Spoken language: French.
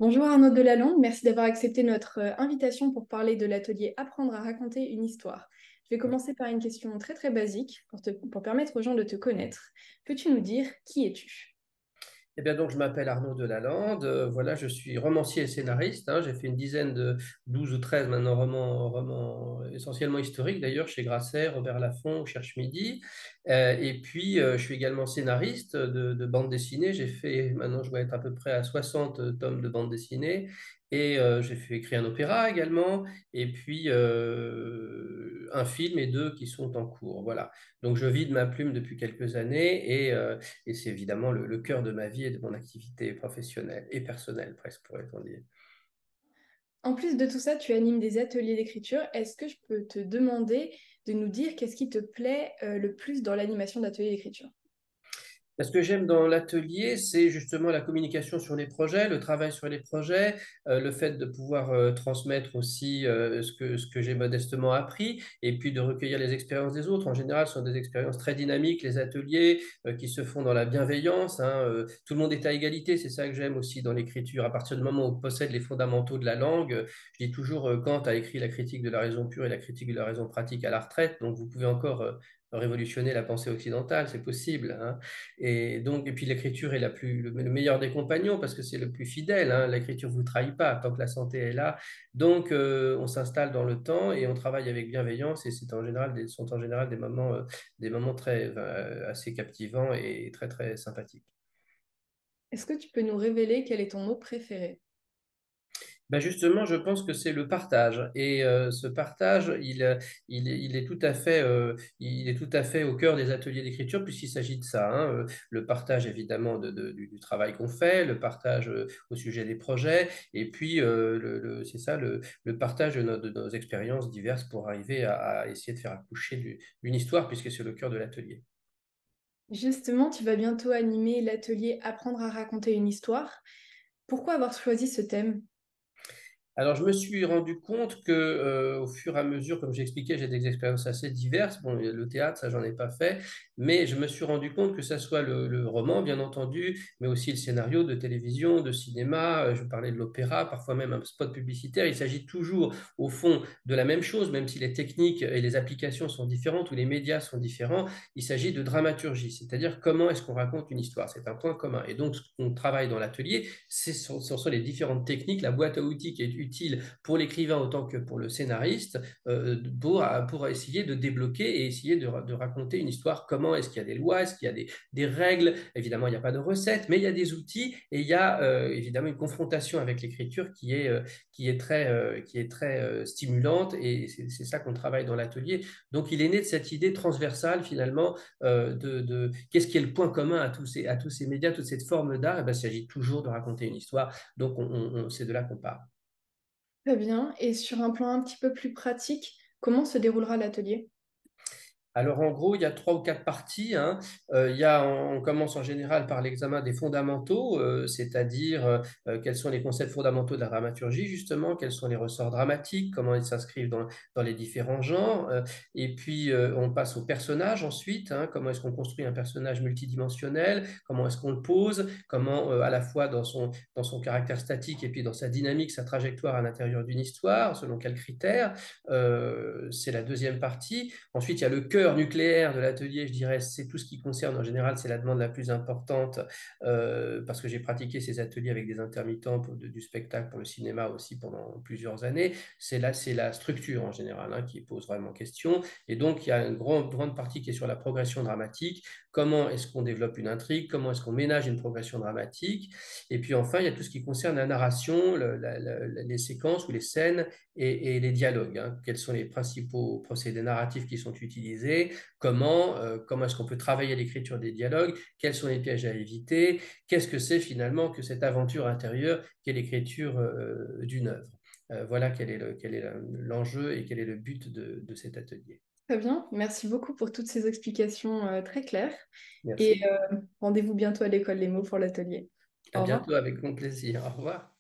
Bonjour Arnaud Delalande, merci d'avoir accepté notre invitation pour parler de l'atelier Apprendre à raconter une histoire. Je vais commencer par une question très très basique pour permettre aux gens de te connaître. Peux-tu nous dire qui es-tu? Eh bien, donc, je m'appelle Arnaud Delalande. Voilà, je suis romancier et scénariste, hein. J'ai fait une dizaine de 12 ou 13 maintenant romans essentiellement historiques d'ailleurs, chez Grasset, Robert Laffont, Cherche Midi. Et puis, je suis également scénariste de bande dessinée. J'ai fait, maintenant, je dois être à peu près à 60 tomes de bande dessinée. Et j'ai fait écrire un opéra également. Et puis, un film et deux qui sont en cours. Voilà. Donc, je vis de ma plume depuis quelques années. Et c'est évidemment le cœur de ma vie et de mon activité professionnelle et personnelle, presque, pourrait-on dire. En plus de tout ça, tu animes des ateliers d'écriture. Est-ce que je peux te demander de nous dire qu'est-ce qui te plaît le plus dans l'animation d'ateliers d'écriture? Ce que j'aime dans l'atelier, c'est justement la communication sur les projets, le travail sur les projets, le fait de pouvoir transmettre aussi ce que j'ai modestement appris, et puis de recueillir les expériences des autres. En général, ce sont des expériences très dynamiques, les ateliers qui se font dans la bienveillance, hein. Tout le monde est à égalité, c'est ça que j'aime aussi dans l'écriture. À partir du moment où on possède les fondamentaux de la langue, je dis toujours, Kant a écrit la critique de la raison pure et la critique de la raison pratique à la retraite, donc vous pouvez encore révolutionner la pensée occidentale, c'est possible, hein. Et donc, et puis l'écriture est le meilleur des compagnons parce que c'est le plus fidèle, hein. L'écriture ne vous trahit pas tant que la santé est là. Donc, on s'installe dans le temps et on travaille avec bienveillance et sont en général des moments assez captivants et très, très sympathiques. Est-ce que tu peux nous révéler quel est ton mot préféré? Ben justement, je pense que c'est le partage. Et ce partage, il est tout à fait, il est tout à fait au cœur des ateliers d'écriture, puisqu'il s'agit de ça, hein. Le partage, évidemment, du travail qu'on fait, le partage au sujet des projets, et puis c'est ça, le partage de nos expériences diverses pour arriver à essayer de faire accoucher d'une histoire, puisque c'est le cœur de l'atelier. Justement, tu vas bientôt animer l'atelier Apprendre à raconter une histoire. Pourquoi avoir choisi ce thème? Alors, je me suis rendu compte que, au fur et à mesure, comme j'expliquais, j'ai des expériences assez diverses. Bon, le théâtre, ça, j'en ai pas fait, mais je me suis rendu compte que ça soit le roman, bien entendu, mais aussi le scénario de télévision, de cinéma. Je parlais de l'opéra, parfois même un spot publicitaire. Il s'agit toujours, au fond, de la même chose, même si les techniques et les applications sont différentes ou les médias sont différents. Il s'agit de dramaturgie, c'est-à-dire comment est-ce qu'on raconte une histoire. C'est un point commun. Et donc, ce qu'on travaille dans l'atelier, ce sont les différentes techniques, la boîte à outils qui est utile pour l'écrivain autant que pour le scénariste, pour essayer de débloquer et essayer de raconter une histoire. Comment est-ce qu'il y a des lois, est-ce qu'il y a des règles? Évidemment, il n'y a pas de recettes, mais il y a des outils et il y a évidemment une confrontation avec l'écriture qui est très stimulante et c'est ça qu'on travaille dans l'atelier. Donc, il est né de cette idée transversale finalement de qu'est-ce qui est le point commun à tous ces médias, toute cette forme d'art. Eh ben, il s'agit toujours de raconter une histoire. Donc, c'est de là qu'on part. Très bien. Et sur un plan un petit peu plus pratique, comment se déroulera l'atelier? Alors en gros, il y a trois ou quatre parties, hein. On commence en général par l'examen des fondamentaux, c'est-à-dire quels sont les concepts fondamentaux de la dramaturgie, justement, quels sont les ressorts dramatiques, comment ils s'inscrivent dans les différents genres. Et puis on passe au personnage ensuite, hein, comment est-ce qu'on construit un personnage multidimensionnel, comment est-ce qu'on le pose, comment à la fois dans son caractère statique et puis dans sa dynamique, sa trajectoire à l'intérieur d'une histoire, selon quels critères. C'est la deuxième partie. Ensuite, il y a le cœur nucléaire de l'atelier, je dirais, c'est tout ce qui concerne, en général, c'est la demande la plus importante, parce que j'ai pratiqué ces ateliers avec des intermittents du spectacle pour le cinéma aussi pendant plusieurs années. C'est la structure en général, hein, qui pose vraiment question. Et donc, il y a une grande partie qui est sur la progression dramatique. Comment est-ce qu'on développe une intrigue? Comment est-ce qu'on ménage une progression dramatique? Et puis enfin, il y a tout ce qui concerne la narration, les séquences ou les scènes et les dialogues, hein. Quels sont les principaux procédés narratifs qui sont utilisés? Comment est-ce qu'on peut travailler l'écriture des dialogues? Quels sont les pièges à éviter? Qu'est-ce que c'est finalement que cette aventure intérieure qu'est l'écriture d'une œuvre? Voilà quel est l'enjeu et quel est le but de cet atelier. Très bien. Merci beaucoup pour toutes ces explications très claires. Et Merci. rendez-vous bientôt à l'école Les mots pour l'atelier. À Au revoir. bientôt avec grand plaisir. Au revoir.